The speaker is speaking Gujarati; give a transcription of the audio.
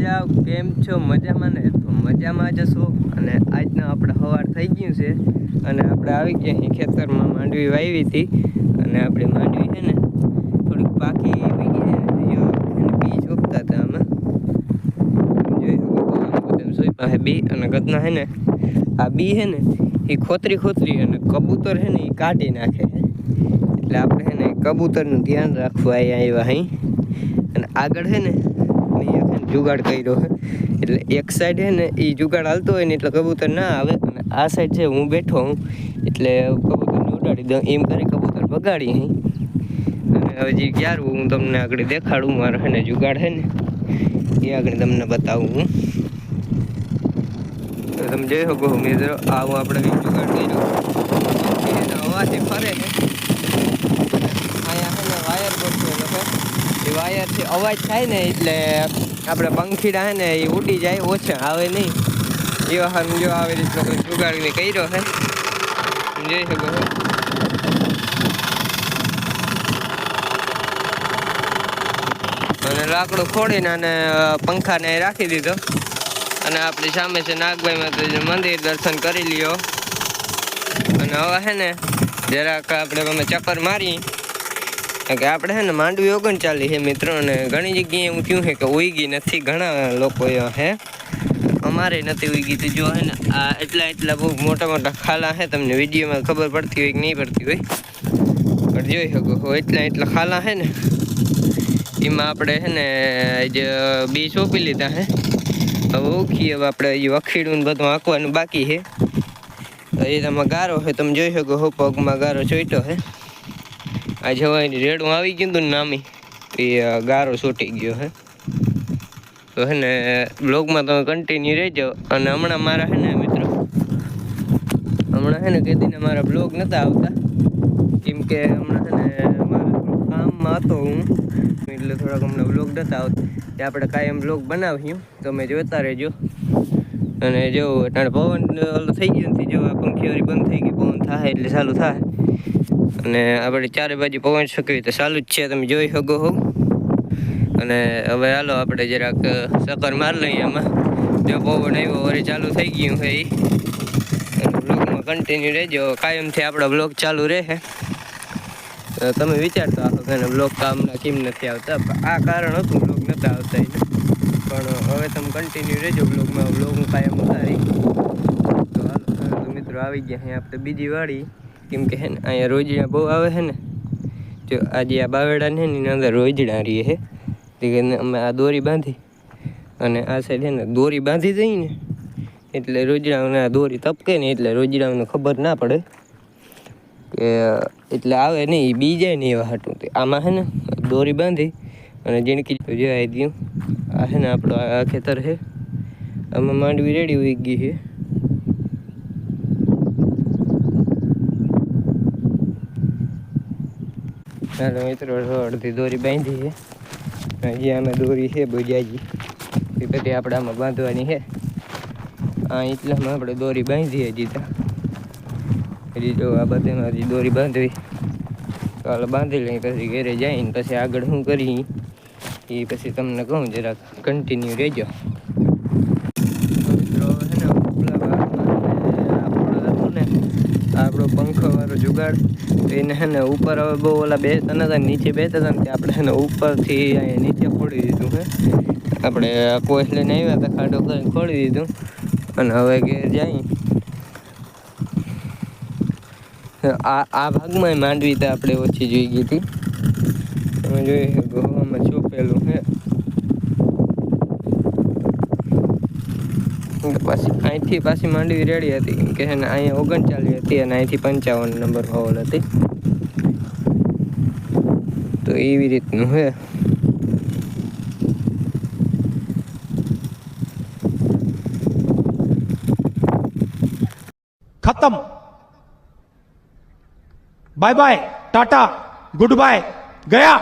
રાજા, કેમ છો? મજામાં ને? તો મજામાં જશો. અને આજનો આપણે સવાર થઈ ગયું છે અને આપણે આવી ગયા અહીં ખેતરમાં માંડવી વાવી હતી. અને આપણે માંડવી છે ને થોડીક પાકી વીગી છે ને બી ચોપતા હતા આમાં જોઈ શકો પાસે બી અને ગદના છે ને આ બી છે ને એ ખોતરી અને કબૂતર છે ને એ કાઢી નાખે છે. એટલે આપણે છે ને કબૂતરનું ધ્યાન રાખવું આવ્યા અહીં. અને આગળ છે ને જુગાડ કર્યો છે એટલે એક સાઈડ છે ને એ જુગાડ હાલતો હોય ને એટલે કબૂતર ના આવે. અને આ સાઈડ છે હું બેઠો હું એટલે કબૂતરને ઉડાડી દઉં એમ કરી કબૂતર બગાડી અહીં. અને હજી ક્યાર હું તમને આગળ દેખાડું મારો છે ને જુગાડ છે ને એ આગળ તમને બતાવું હું. તો તમે જોઈ શકો મિત્રો આવું આપણે જુગાડ કર્યો હવાથી ફરે છે. અહીંયા છે ને વાયર ગોઠવેલો છે એ વાયરથી અવાજ થાય ને એટલે આપણે પંખીડા છે ને એ ઉડી જાય, ઓછા આવે નહીં. એવા હારું જો આવી રીતનો કોઈ જુગાડીને કર્યો છે જોઈ શકો છો. અને લાકડું ખોડીને અને પંખાને રાખી દીધો. અને આપણી સામે છે નાગભાઈ માતાજીનું મંદિર, દર્શન કરી લ્યો. અને હવે છે ને જરાક આપણે અમે ચક્કર મારી કે આપણે છે ને માંડવી 39 છે મિત્રો. અને ઘણી જગ્યાએ એવું થયું છે કે ઉગી નથી, ઘણા લોકો છે, અમારે નથી ઉગી. તો જો છે ને આ એટલા બહુ મોટા ખાલા છે, તમને વિડીયોમાં ખબર પડતી હોય કે નહીં પડતી હોય પણ જોઈ શકો એટલા ખાલા છે ને એમાં આપણે છે ને જે બી સોંપી લીધા છે. હવે ઉખી હવે આપણે હજી વખીડું ને બધું આંકવાનું બાકી છે. એ તમે ગારો છે તમે જોઈ શકો છો, પગમાં ગારો ચોઈટો છે. આ જવાયની રેડું આવી ગયું હતું ને નામી એ ગારો છૂટી ગયો છે. તો છે ને બ્લોગમાં તમે કન્ટિન્યુ રહેજો. અને હમણાં મારા છે ને મિત્રો હમણાં છે ને કીધીને મારા બ્લોગ નહોતા આવતા કેમ કે હમણાં છે ને મારા કામમાં હતો હું એટલે થોડાક હમણાં બ્લોગ નહોતા આવતા. તે આપણે કાયમ બ્લોગ બનાવ્યું તમે જોતા રહેજો. અને જો અટાણે પવન ઓલું થઈ ગયું નથી, જો આ પંખીવાળી બંધ થઈ ગઈ, પવન થાય એટલે ચાલુ થાય. અને આપણે ચારે બાજુ પવન શકવી તો ચાલુ જ છે, તમે જોઈ શકો છો. અને હવે હાલો આપણે જરાક ચક્કર માર લઈએ આમાં. જો પવન આવ્યો વળી ચાલુ થઈ ગયું છે એ બ્લોગમાં કન્ટિન્યુ રહેજો. કાયમથી આપણો બ્લોગ ચાલુ રહે. તમે વિચારતો આખો કે બ્લોગ કામના કેમ નથી આવતા, આ કારણ હતું બ્લોગ નહોતા આવતા એને. પણ હવે તમે કન્ટિન્યુ રહેજો બ્લોગમાં, બ્લોગ હું કાયમ ઉતારી. તો હાલો મિત્રો આવી ગયા અહીં આપણે બીજી વાડી. કેમ કે હે ને અહીંયા રોજડા બહુ આવે છે ને, જો આજે આ બાવેડા ને એની અંદર રોજડા રહીએ છે. તે અમે આ દોરી બાંધી અને આ સાઈડ છે ને દોરી બાંધી દઈએ ને એટલે રોજડાઓને આ દોરી તપકે ને એટલે રોજડાઓને ખબર ના પડે કે એટલે આવે નહીં, એ બી જાય નહીં એવા હાટું. આમાં છે ને દોરી બાંધી અને જીણકી જોઈ દઉં. આ છે ને આપણો આ ખેતર છે, આમાં માંડવી રેડી ઉગી ગઈ છે. ચાલો મિત્રો અડધી દોરી બાંધી છે, હજી આમાં દોરી છે બજાજી એ બધી આપણે આમાં બાંધવાની છે. આ એટલામાં આપણે દોરી બાંધીએ હજી તો આ બધામાં હજી દોરી બાંધવી. ચાલો બાંધી લઈએ પછી ઘરે જઈને પછી આગળ શું કરી એ પછી તમને કહું, જરાક કન્ટિન્યુ રહેજો. આપણો પંખોવાળો જુગાડ એને છે ને ઉપર હવે બહુ ઓલા બેસતા નતા, નીચે બેસતા હતા ને આપણે છે ને ઉપરથી અહીંયા નીચે ખોડી દીધું છે. આપણે કોઈસ લઈને આવ્યા હતા, ખાડો કરીને ખોડી દીધું. અને હવે ઘેર જાય આ ભાગમાં માંડવી તો આપણે ઓછી જોઈ ગઈ હતી. તમે જોઈએ ગોવામાં ચોપેલું છે. પાછી અહીંથી પાછી માંડવી રેડી હતી કે છે ને અહીંયા 39 હતી અને અહીંથી 55 નંબર હોલ હતી. તો એવી રીતનું છે. खत्म, bye bye, tata, goodbye, गया।